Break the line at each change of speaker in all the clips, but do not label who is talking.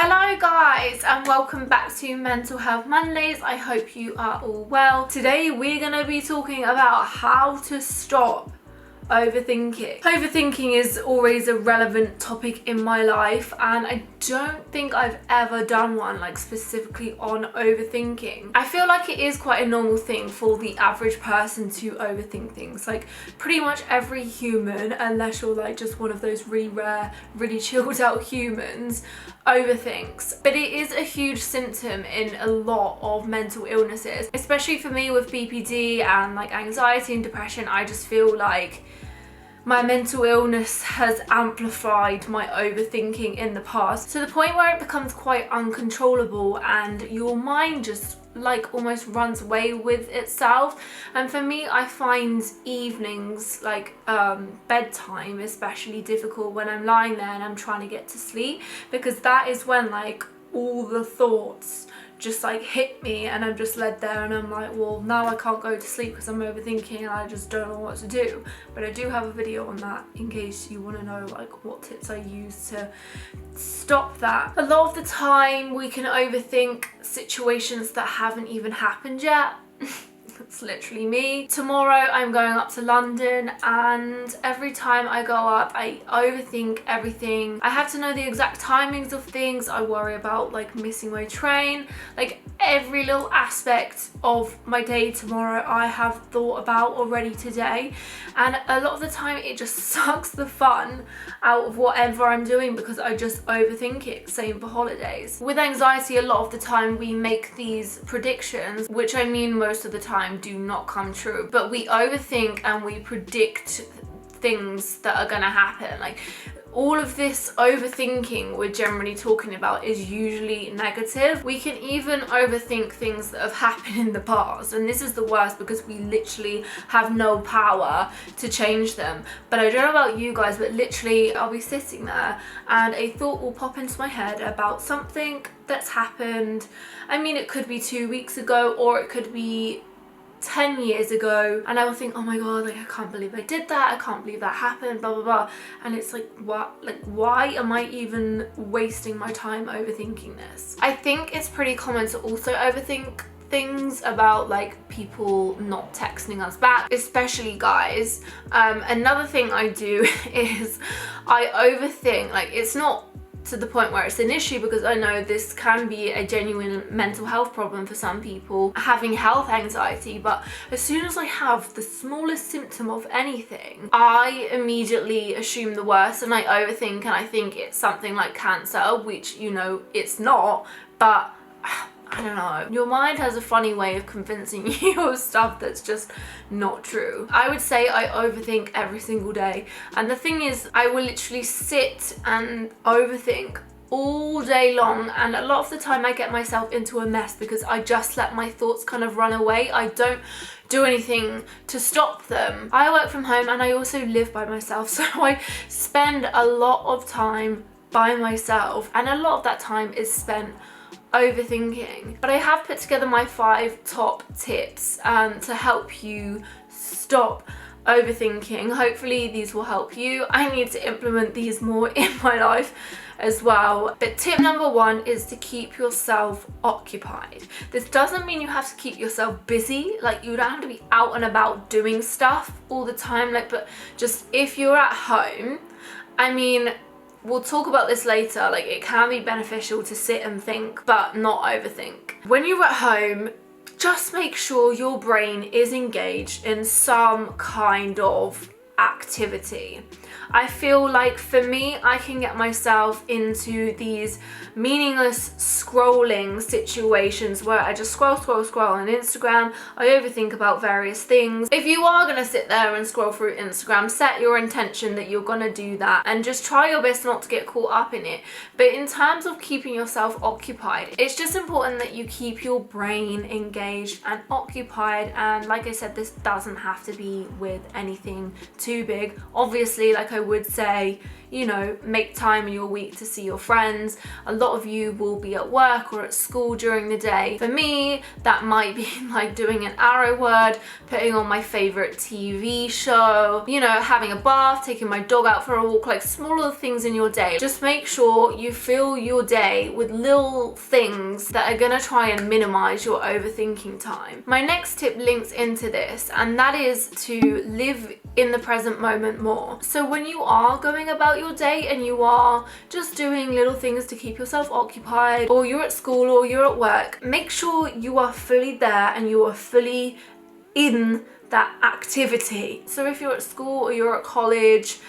Hello guys and welcome back to Mental Health Mondays. I hope you are all well. Today we're going to be talking about how to stop overthinking. Overthinking is always a relevant topic in my life, and I don't think I've ever done one like specifically on overthinking. I feel like it is quite a normal thing for the average person to overthink things. Like pretty much every human, unless you're like just one of those really rare, really chilled out humans, overthinks. But it is a huge symptom in a lot of mental illnesses, especially for me with BPD and like anxiety and depression. I just feel like my mental illness has amplified my overthinking in the past to the point where it becomes quite uncontrollable and your mind just like almost runs away with itself. And for me, I find evenings, like bedtime, especially difficult when I'm lying there and I'm trying to get to sleep, because that is when like all the thoughts just like hit me and I'm just led there and I'm like, well, now I can't go to sleep because I'm overthinking and I just don't know what to do. But I do have a video on that in case you want to know like what tips I use to stop that. A lot of the time we can overthink situations that haven't even happened yet. That's literally me. Tomorrow I'm going up to London, and every time I go up I overthink everything. I have to know the exact timings of things. I worry about like missing my train. Like every little aspect of my day tomorrow I have thought about already today, and a lot of the time it just sucks the fun out of whatever I'm doing because I just overthink it. Same for holidays. With anxiety, a lot of the time we make these predictions, which I mean most of the time do not come true, but we overthink and we predict things that are gonna happen. Like all of this overthinking we're generally talking about is usually negative. We can even overthink things that have happened in the past, and this is the worst because we literally have no power to change them. But I don't know about you guys, but literally I'll be sitting there and a thought will pop into my head about something that's happened. I mean, it could be 2 weeks ago or it could be 10 years ago, and I will think, oh my god, like I can't believe I did that, I can't believe that happened, blah blah blah. And it's like, what? Like why am I even wasting my time overthinking this? I think it's pretty common to also overthink things about like people not texting us back, especially guys. Another thing I do is I overthink, like it's not to the point where it's an issue, because I know this can be a genuine mental health problem for some people, having health anxiety, but as soon as I have the smallest symptom of anything, I immediately assume the worst and I overthink, and I think it's something like cancer, which, you know, it's not, but I don't know. Your mind has a funny way of convincing you of stuff that's just not true. I would say I overthink every single day. And the thing is, I will literally sit and overthink all day long, and a lot of the time I get myself into a mess because I just let my thoughts kind of run away. I don't do anything to stop them. I work from home and I also live by myself, so I spend a lot of time by myself, and a lot of that time is spent overthinking. But I have put together my 5 top tips to help you stop overthinking. Hopefully these will help you. I need to implement these more in my life as well. But tip number 1 is to keep yourself occupied. This doesn't mean you have to keep yourself busy, like you don't have to be out and about doing stuff all the time, like, but just if you're at home, I mean, we'll talk about this later, like it can be beneficial to sit and think but not overthink. When you're at home, just make sure your brain is engaged in some kind of activity. I feel like for me, I can get myself into these meaningless scrolling situations where I just scroll on Instagram. I overthink about various things. If you are going to sit there and scroll through Instagram, set your intention that you're going to do that and just try your best not to get caught up in it. But in terms of keeping yourself occupied, it's just important that you keep your brain engaged and occupied. And like I said, this doesn't have to be with anything too big. Obviously, like I would say, you know, make time in your week to see your friends. A lot of you will be at work or at school during the day. For me, that might be like doing an arrow word, putting on my favorite TV show, you know, having a bath, taking my dog out for a walk, like smaller things in your day. Just make sure you fill your day with little things that are gonna try and minimize your overthinking time. My next tip links into this, and that is to live in the present moment more. So when you are going about your day and you are just doing little things to keep yourself occupied, or you're at school or you're at work, make sure you are fully there and you are fully in that activity. So if you're at school or you're at college,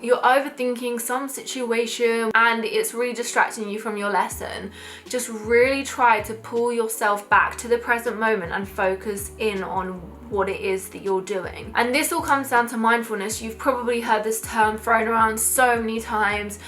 you're overthinking some situation and it's really distracting you from your lesson, just really try to pull yourself back to the present moment and focus in on what it is that you're doing. And this all comes down to mindfulness. You've probably heard this term thrown around so many times.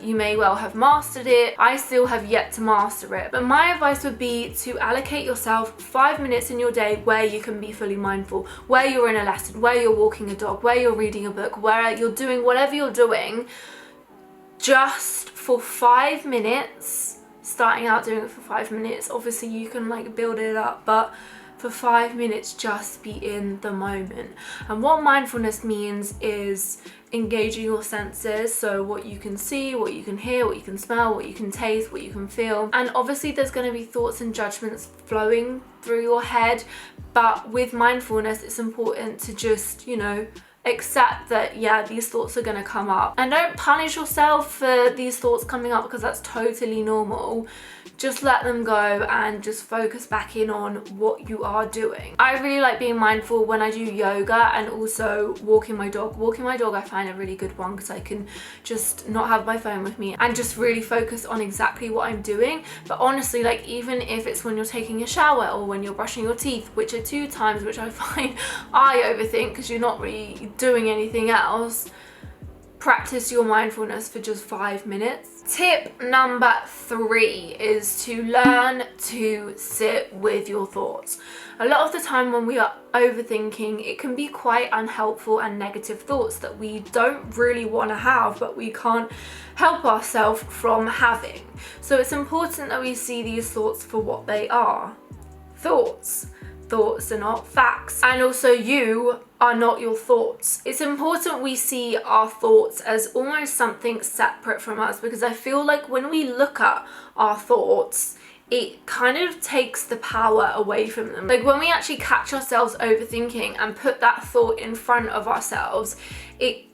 You may well have mastered it. I still have yet to master it. But my advice would be to allocate yourself 5 minutes in your day where you can be fully mindful, where you're in a lesson, where you're walking a dog, where you're reading a book, where you're doing whatever you're doing, just for 5 minutes, starting out doing it for 5 minutes. Obviously you can like build it up, but for 5 minutes, just be in the moment. And what mindfulness means is engaging your senses, so what you can see, what you can hear, what you can smell, what you can taste, what you can feel. And obviously there's going to be thoughts and judgments flowing through your head, but with mindfulness it's important to just, you know, accept that, yeah, these thoughts are going to come up, and don't punish yourself for these thoughts coming up, because that's totally normal. Just let them go and just focus back in on what you are doing. I really like being mindful when I do yoga and also walking my dog. Walking my dog I find a really good one because I can just not have my phone with me and just really focus on exactly what I'm doing. But honestly, like even if it's when you're taking a shower or when you're brushing your teeth, which are 2 times which I find I overthink because you're not really doing anything else, practice your mindfulness for just 5 minutes. Tip number 3 is to learn to sit with your thoughts. A lot of the time when we are overthinking, it can be quite unhelpful and negative thoughts that we don't really want to have, but we can't help ourselves from having. So it's important that we see these thoughts for what they are. Thoughts. Thoughts are not facts, and also you are not your thoughts. It's important we see our thoughts as almost something separate from us, because I feel like when we look at our thoughts, it kind of takes the power away from them. Like when we actually catch ourselves overthinking and put that thought in front of ourselves, it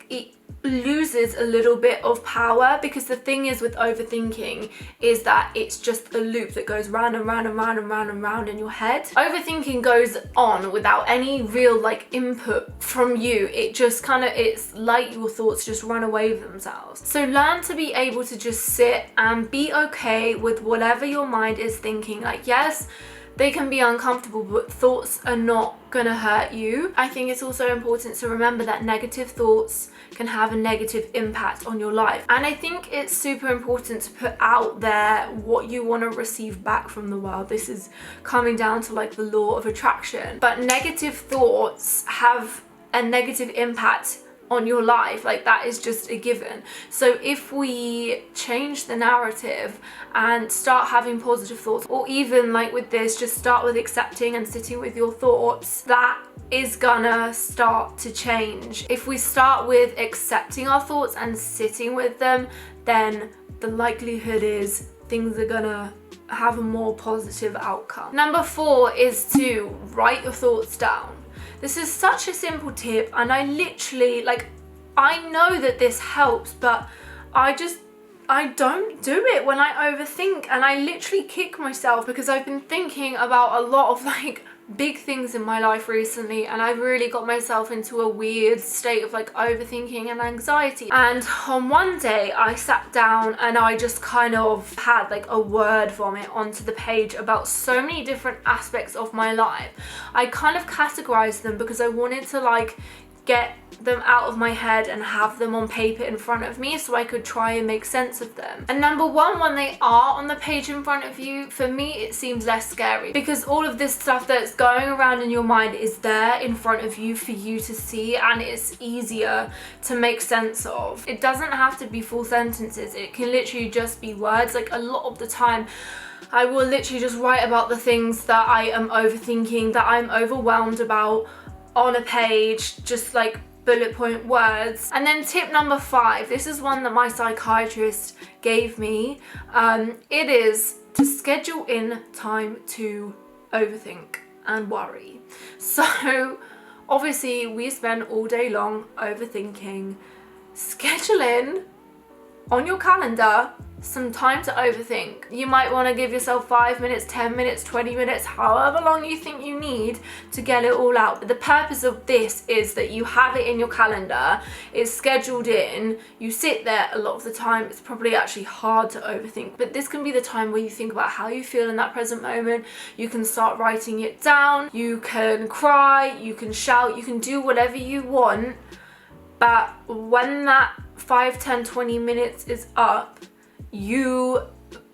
loses a little bit of power, because the thing is with overthinking is that it's just a loop that goes round and round and round and round and round in your head. Overthinking goes on without any real like input from you. It just kind of, it's like your thoughts just run away with themselves. So learn to be able to just sit and be okay with whatever your mind is thinking. Like, yes, they can be uncomfortable, but thoughts are not gonna hurt you. I think it's also important to remember that negative thoughts can have a negative impact on your life. And I think it's super important to put out there what you want to receive back from the world. This is coming down to like the law of attraction. But negative thoughts have a negative impact on your life, like that is just a given. So if we change the narrative and start having positive thoughts, or even like with this, just start with accepting and sitting with your thoughts, that is gonna start to change. If we start with accepting our thoughts and sitting with them, then the likelihood is things are gonna have a more positive outcome. Number 4 is to write your thoughts down. This is such a simple tip, and I literally, like, I know that this helps, but I don't do it when I overthink, and I literally kick myself because I've been thinking about a lot of like big things in my life recently, and I've really got myself into a weird state of like overthinking and anxiety. And on one day I sat down and I just kind of had like a word vomit onto the page about so many different aspects of my life. I kind of categorized them because I wanted to like get them out of my head and have them on paper in front of me so I could try and make sense of them. And number one, when they are on the page in front of you, for me it seems less scary because all of this stuff that's going around in your mind is there in front of you for you to see, and it's easier to make sense of. It doesn't have to be full sentences, it can literally just be words. Like a lot of the time I will literally just write about the things that I am overthinking, that I'm overwhelmed about on a page, just like bullet point words. And then tip number 5, this is one that my psychiatrist gave me. It is to schedule in time to overthink and worry. So obviously we spend all day long overthinking. Schedule in on your calendar some time to overthink. You might want to give yourself 5 minutes, 10 minutes, 20 minutes, however long you think you need to get it all out. But the purpose of this is that you have it in your calendar, it's scheduled in, you sit there. A lot of the time it's probably actually hard to overthink, but this can be the time where you think about how you feel in that present moment. You can start writing it down, you can cry, you can shout, you can do whatever you want, but when that 5, 10, 20 minutes is up, you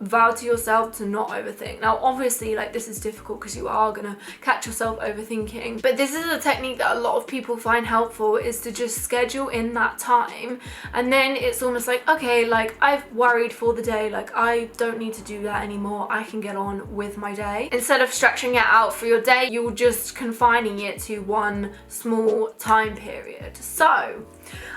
vow to yourself to not overthink. Now obviously like this is difficult because you are gonna catch yourself overthinking, but this is a technique that a lot of people find helpful, is to just schedule in that time, and then it's almost like, okay, like I've worried for the day, like I don't need to do that anymore, I can get on with my day. Instead of stretching it out for your day, you're just confining it to one small time period. So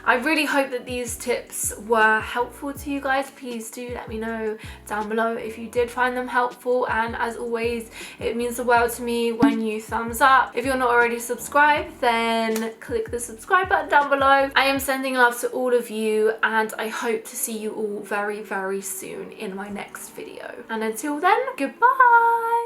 I really hope that these tips were helpful to you guys. Please do let me know down below if you did find them helpful, and as always it means the world to me when you thumbs up. If you're not already subscribed, then click the subscribe button down below. I am sending love to all of you, and I hope to see you all very, very soon in my next video. And until then, goodbye!